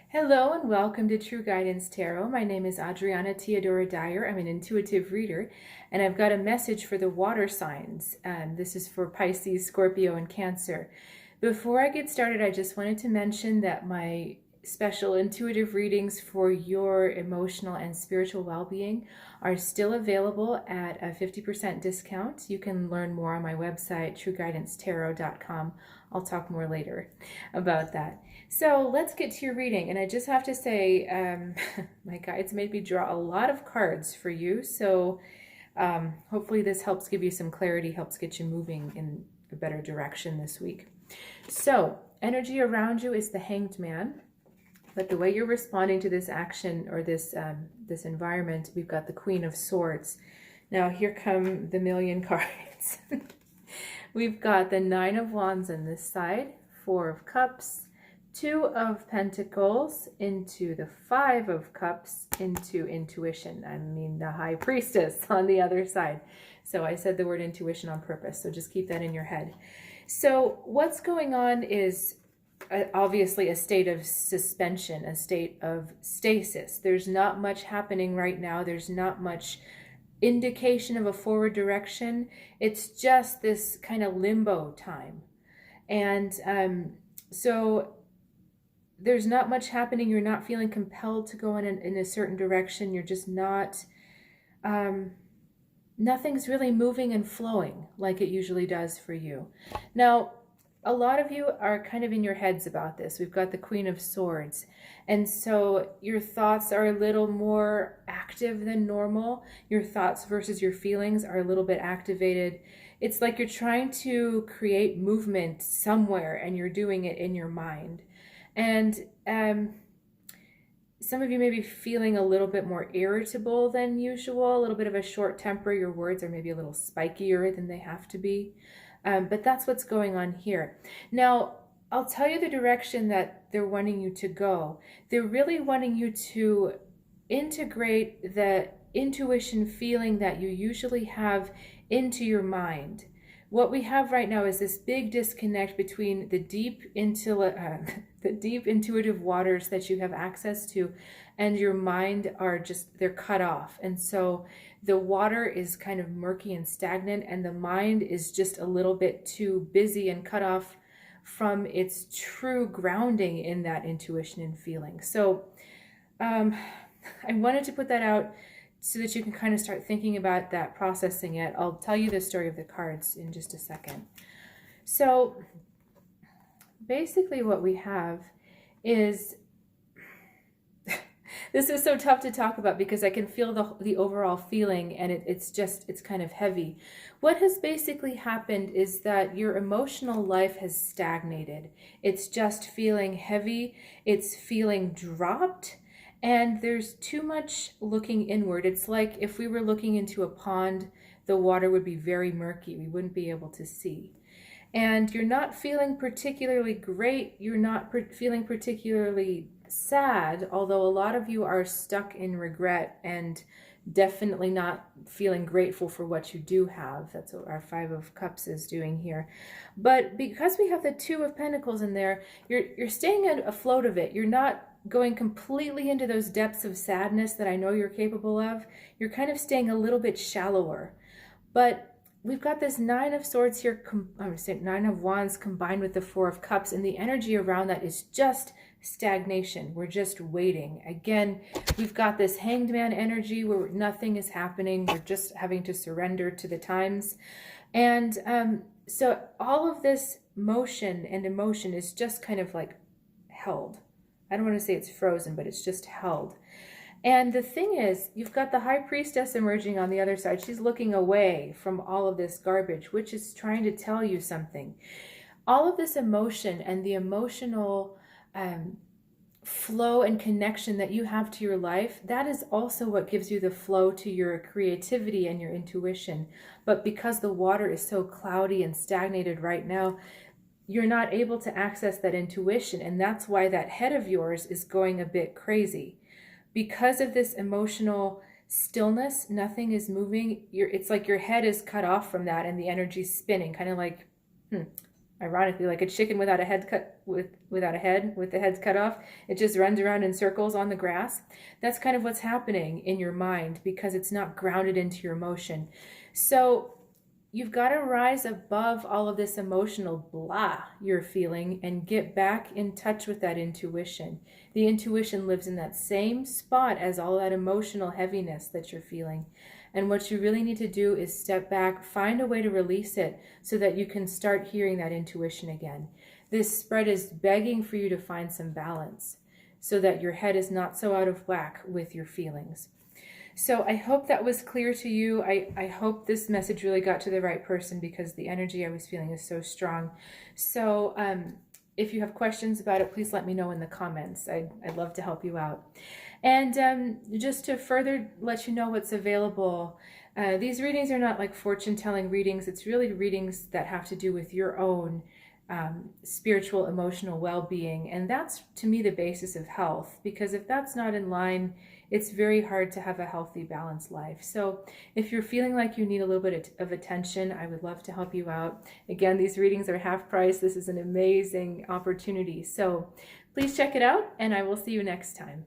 Hello and welcome to True Guidance Tarot. My name is Adriana Teodoro-Dier. I'm an intuitive reader, and I've got a message for the water signs. This is for Pisces, Scorpio, and Cancer. Before I get started, I just wanted to mention that my special intuitive readings for your emotional and spiritual well-being are still available at a 50% discount. You can learn more on my website, trueguidancetarot.com. I'll talk more later about that. So let's get to your reading. And I just have to say, my guides made me draw a lot of cards for you. So hopefully this helps give you some clarity, helps get you moving in a better direction this week. So energy around you is the Hanged Man. But the way you're responding to this action or this environment, we've got the Queen of Swords. Now here come the million cards. We've got the Nine of Wands on this side, Four of Cups, Two of Pentacles into the Five of Cups into intuition. I mean the High Priestess on the other side. So I said the word intuition on purpose, so just keep that in your head. So what's going on is obviously a state of suspension, a state of stasis. There's not much happening right now. There's not much indication of a forward direction. It's just this kind of limbo time. And so there's not much happening. You're not feeling compelled to go in a certain direction. You're just not, nothing's really moving and flowing like it usually does for you. Now, a lot of you are kind of in your heads about this. We've got the Queen of Swords. And so your thoughts are a little more active than normal. Your thoughts versus your feelings are a little bit activated. It's like you're trying to create movement somewhere and you're doing it in your mind. And some of you may be feeling a little bit more irritable than usual, a little bit of a short temper. Your words are maybe a little spikier than they have to be. But that's what's going on here. Now, I'll tell you the direction that they're wanting you to go. They're really wanting you to integrate the intuition feeling that you usually have into your mind. What we have right now is this big disconnect between the deep intuitive waters that you have access to and your mind are just, they're cut off. And so the water is kind of murky and stagnant, and the mind is just a little bit too busy and cut off from its true grounding in that intuition and feeling. So I wanted to put that out so that you can kind of start thinking about that, processing it. I'll tell you the story of the cards in just a second. So basically what we have is, this is so tough to talk about because I can feel the overall feeling, and it's kind of heavy. What has basically happened is that your emotional life has stagnated. It's just feeling heavy. It's feeling dropped. And there's too much looking inward. It's like if we were looking into a pond, the water would be very murky. We wouldn't be able to see. And you're not feeling particularly great. You're not feeling particularly sad, although a lot of you are stuck in regret and definitely not feeling grateful for what you do have. That's what our Five of Cups is doing here. But because we have the Two of Pentacles in there, you're staying afloat of it. You're not going completely into those depths of sadness that I know you're capable of. You're kind of staying a little bit shallower. But we've got this Nine of Swords here, Nine of Wands combined with the Four of Cups, and the energy around that is just stagnation. We're just waiting. Again, we've got this Hanged Man energy where nothing is happening. We're just having to surrender to the times. And so all of this motion and emotion is just kind of like held. I don't want to say it's frozen, but it's just held. And the thing is, you've got the High Priestess emerging on the other side. She's looking away from all of this garbage, which is trying to tell you something. All of this emotion and the emotional flow and connection that you have to your life, that is also what gives you the flow to your creativity and your intuition. But because the water is so cloudy and stagnated right now, you're not able to access that intuition. And that's why that head of yours is going a bit crazy. Because of this emotional stillness, nothing is moving. It's like your head is cut off from that and the energy's spinning, kind of like, ironically, like a chicken without a head cut without a head, with the heads cut off. It just runs around in circles on the grass. That's kind of what's happening in your mind because it's not grounded into your emotion. So you've got to rise above all of this emotional blah you're feeling and get back in touch with that intuition. The intuition lives in that same spot as all that emotional heaviness that you're feeling. And what you really need to do is step back, find a way to release it so that you can start hearing that intuition again. This spread is begging for you to find some balance so that your head is not so out of whack with your feelings. So I hope that was clear to you. I hope this message really got to the right person because the energy I was feeling is so strong. So if you have questions about it, please let me know in the comments. I'd love to help you out. And just to further let you know what's available, these readings are not like fortune-telling readings. It's really readings that have to do with your own spiritual, emotional well-being. And that's, to me, the basis of health. Because if that's not in line, it's very hard to have a healthy, balanced life. So if you're feeling like you need a little bit of attention, I would love to help you out. Again, these readings are half price. This is an amazing opportunity. So please check it out, and I will see you next time.